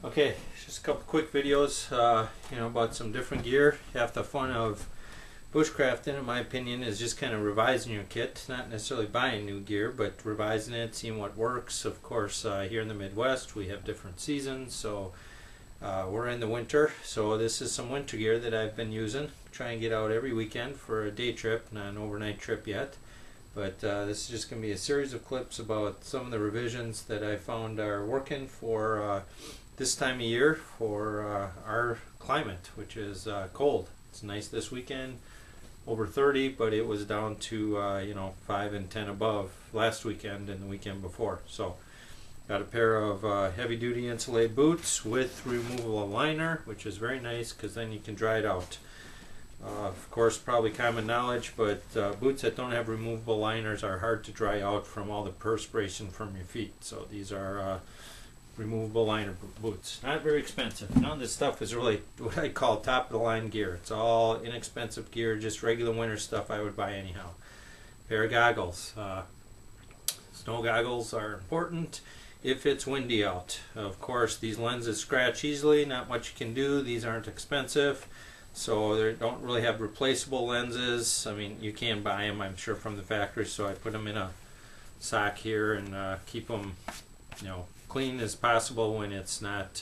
Okay, just a couple quick videos, about some different gear. Half the fun of bushcrafting, in my opinion, is just kind of revising your kit. Not necessarily buying new gear, but revising it, seeing what works. Of course, here in the Midwest, we have different seasons, so we're in the winter. So this is some winter gear that I've been using. Try and get out every weekend for a day trip, not an overnight trip yet. But this is just going to be a series of clips about some of the revisions that I found are working for this time of year for our climate, which is cold. It's nice this weekend, over 30, but it was down to 5 and 10 above last weekend and the weekend before. So got a pair of heavy-duty insulated boots with removable liner, which is very nice because then you can dry it out. Of course, probably common knowledge, but boots that don't have removable liners are hard to dry out from all the perspiration from your feet. So these are removable liner boots. Not very expensive. None of this stuff is really what I call top of the line gear. It's all inexpensive gear, just regular winter stuff I would buy anyhow. Pair of goggles. Snow goggles are important if it's windy out. Of course, these lenses scratch easily. Not much you can do. These aren't expensive. So they don't really have replaceable lenses. I mean, you can buy them, I'm sure, from the factory. So I put them in a sock here and keep them, clean as possible when it's not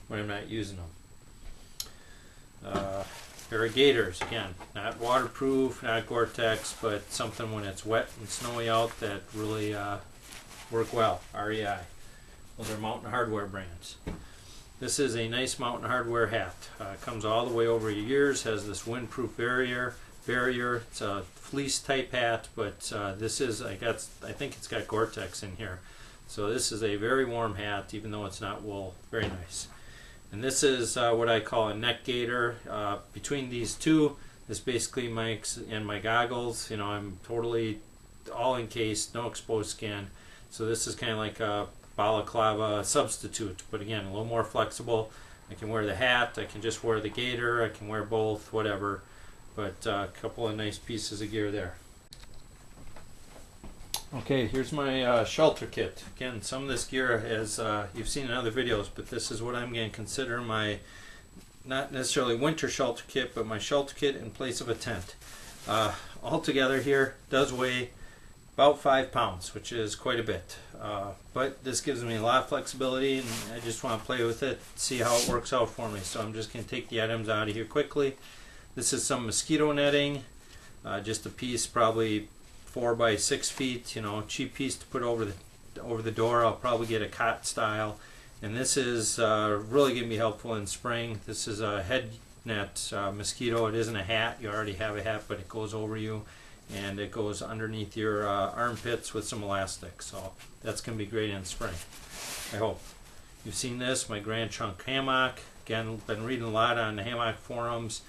when I'm not using them. Pair of gaiters, again, not waterproof, not Gore-Tex, but something when it's wet and snowy out that really work well. REI. Those are Mountain Hardwear brands. This is a nice Mountain Hardwear hat. Comes all the way over your ears, has this windproof barrier. It's a fleece type hat, but this is, I think it's got Gore-Tex in here. So this is a very warm hat, even though it's not wool. Very nice. And this is what I call a neck gaiter. Between these two, this basically makes, and my goggles, I'm totally all encased, no exposed skin. So this is kind of like a balaclava substitute, but again, a little more flexible. I can wear the hat, I can just wear the gaiter, I can wear both, whatever. But a couple of nice pieces of gear there. Okay, here's my shelter kit. Again, some of this gear, as you've seen in other videos, but this is what I'm going to consider my, not necessarily winter shelter kit, but my shelter kit in place of a tent. Altogether here, does weigh about 5 pounds, which is quite a bit. But this gives me a lot of flexibility, and I just want to play with it, see how it works out for me. So I'm just going to take the items out of here quickly. This is some mosquito netting, just a piece, probably 4 by 6 feet. Cheap piece to put over the door. I'll probably get a cot style. And this is really going to be helpful in spring. This is a head net mosquito. It isn't a hat. You already have a hat, but it goes over you. And it goes underneath your armpits with some elastic. So that's going to be great in spring, I hope. You've seen this, my Grand Trunk hammock. Again, been reading a lot on the hammock forums.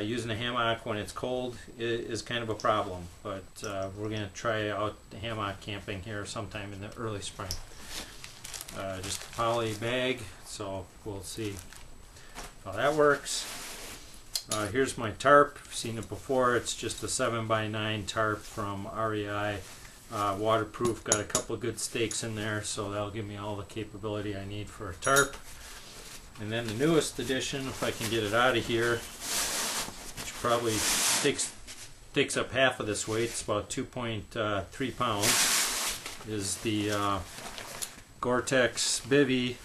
Using a hammock when it's cold is kind of a problem, but we're going to try out the hammock camping here sometime in the early spring. Just a poly bag, so we'll see how that works. Here's my tarp. I've seen it before. It's just a 7x9 tarp from REI. Waterproof, got a couple of good stakes in there, so that'll give me all the capability I need for a tarp. And then the newest addition, if I can get it out of here, which probably takes up half of this weight, it's about 2.3 pounds, is the Gore-Tex Bivy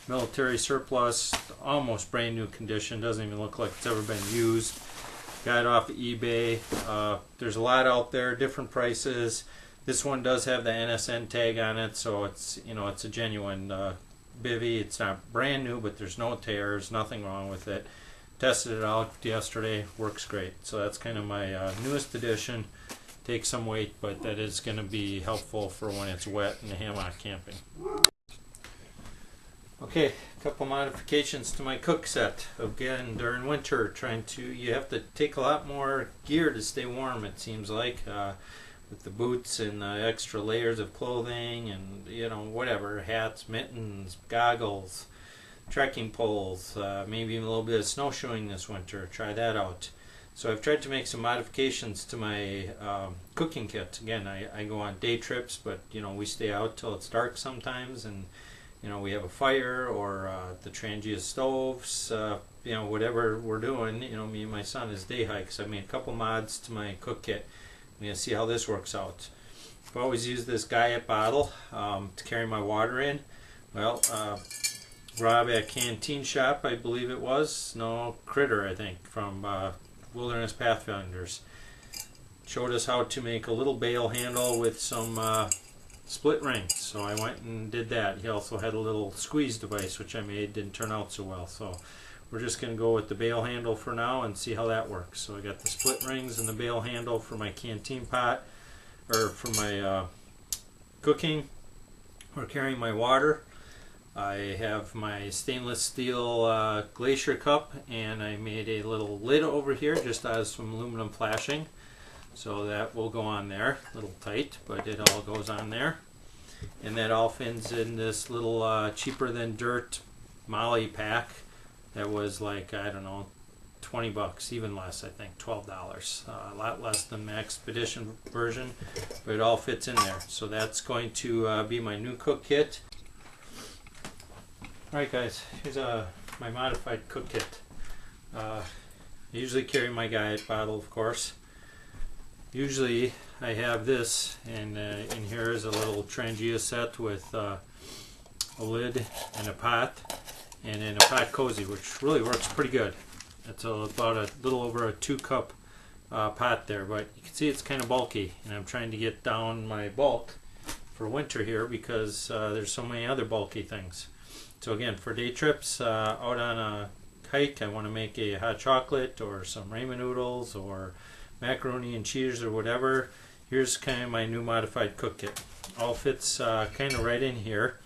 military surplus, almost brand new condition, doesn't even look like it's ever been used. Got it off of eBay. There's a lot out there, different prices. This one does have the NSN tag on it, so it's it's a genuine bivy. It's not brand new, but there's no tears, nothing wrong with it. Tested it out yesterday, works great. So that's kind of my newest addition. Takes some weight, but that is going to be helpful for when it's wet in the hammock camping. Okay, a couple modifications to my cook set. Again, during winter, you have to take a lot more gear to stay warm, it seems like, with the boots and extra layers of clothing and, whatever, hats, mittens, goggles, trekking poles, maybe even a little bit of snowshoeing this winter. Try that out. So I've tried to make some modifications to my cooking kit. Again, I go on day trips, but we stay out till it's dark sometimes, and you know, we have a fire or the Trangia stoves, you know, whatever we're doing, you know, me and my son is day hikes. I made a couple mods to my cook kit. We're going to see how this works out. I've always used this Guyot bottle to carry my water in. Well, Rob at Canteen Shop, I believe it was, no, Critter, I think, from Wilderness Pathfinders, showed us how to make a little bail handle with some split rings. So I went and did that. He also had a little squeeze device, which I made, didn't turn out so well. So we're just going to go with the bail handle for now and see how that works. So I got the split rings and the bail handle for my canteen pot, or for my cooking or carrying my water. I have my stainless steel glacier cup, and I made a little lid over here just out of some aluminum flashing. So that will go on there, a little tight, but it all goes on there. And that all fits in this little cheaper than dirt Molly pack that was like, I don't know, 20 bucks, even less, I think, $12. A lot less than the Expedition version, but it all fits in there. So that's going to be my new cook kit. Alright guys, here's my modified cook kit. I usually carry my Guyot bottle, of course. Usually I have this, and in here is a little Trangia set with a lid and a pot, and then a pot cozy, which really works pretty good. It's about a little over a 2-cup pot there, but you can see it's kind of bulky, and I'm trying to get down my bulk for winter here because there's so many other bulky things. So again, for day trips out on a hike, I want to make a hot chocolate or some ramen noodles or macaroni and cheese or whatever. Here's kind of my new modified cook kit. All fits kind of right in here.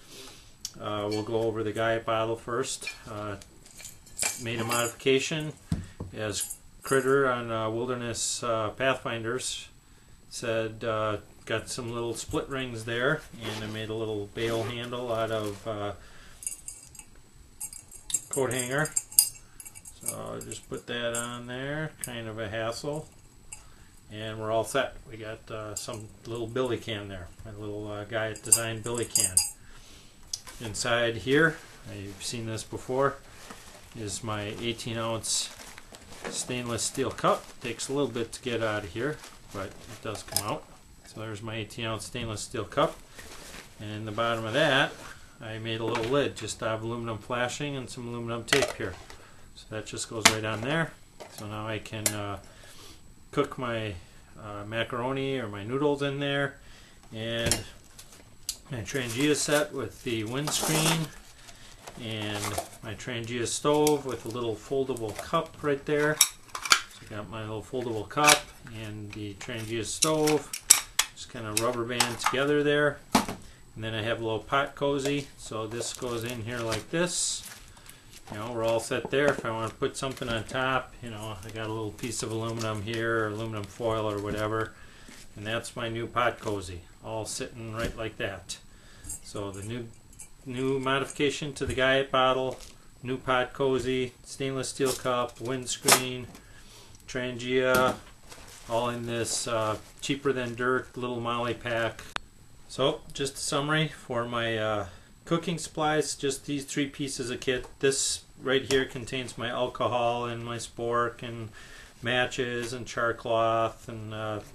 We'll go over the Guyot bottle first. Made a modification as Critter on Wilderness Pathfinders said, got some little split rings there, and I made a little bail handle out of coat hanger. So I'll just put that on there, kind of a hassle, and we're all set. We got some little billy can there, my little Guyot designed billy can. Inside here, I've seen this before, is my 18-ounce stainless steel cup. Takes a little bit to get out of here, but it does come out. So there's my 18-ounce stainless steel cup, and in the bottom of that I made a little lid just out of aluminum flashing and some aluminum tape here. So that just goes right on there. So now I can cook my macaroni or my noodles in there, and my Trangia set with the windscreen, and my Trangia stove with a little foldable cup right there. So I got my little foldable cup and the Trangia stove just kind of rubber band together there. And then I have a little pot cozy, so this goes in here like this. You know, we're all set there. If I want to put something on top, you know, I got a little piece of aluminum here, or aluminum foil or whatever, and that's my new pot cozy, all sitting right like that. So the new modification to the Guyot bottle, new pot cozy, stainless steel cup, windscreen, Trangia, all in this cheaper than dirt little Molly pack. So just a summary for my cooking supplies, just these 3 pieces of kit. This right here contains my alcohol and my spork and matches and char cloth and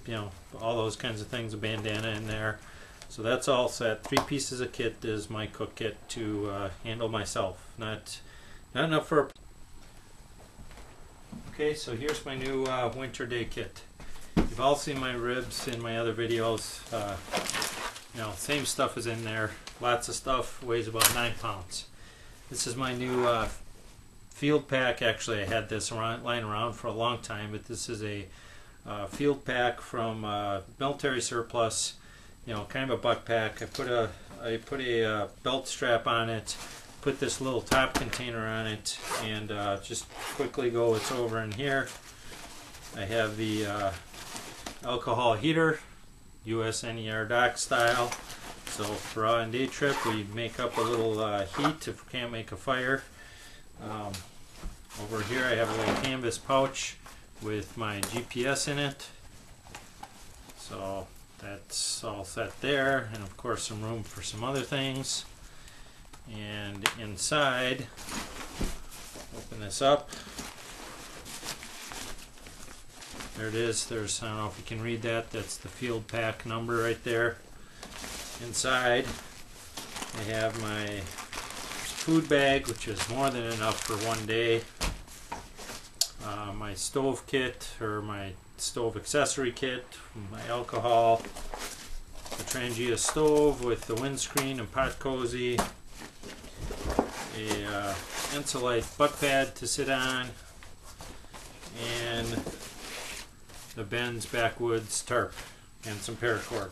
you know, all those kinds of things, a bandana in there. So that's all set. 3 pieces of kit is my cook kit to handle myself. Not enough for a... Okay, so here's my new winter day kit. You've all seen my ribs in my other videos. You know, same stuff is in there. Lots of stuff. Weighs about 9 pounds. This is my new field pack. Actually, I had this lying around for a long time, but this is a field pack from military surplus. You know, kind of a butt pack. I put a belt strap on it. Put this little top container on it, and just quickly go. It's over in here. I have the alcohol heater. USNER dock style. So for out on day trip, we make up a little heat if we can't make a fire. Over here I have a little canvas pouch with my GPS in it. So that's all set there, and of course some room for some other things. And inside, open this up. There it is. There's, I don't know if you can read that. That's the field pack number right there. Inside, I have my food bag, which is more than enough for one day. My stove kit, or my stove accessory kit, my alcohol, the Trangia stove with the windscreen and pot cozy, a Ensolite butt pad to sit on, and the Ben's Backwoods tarp and some paracord.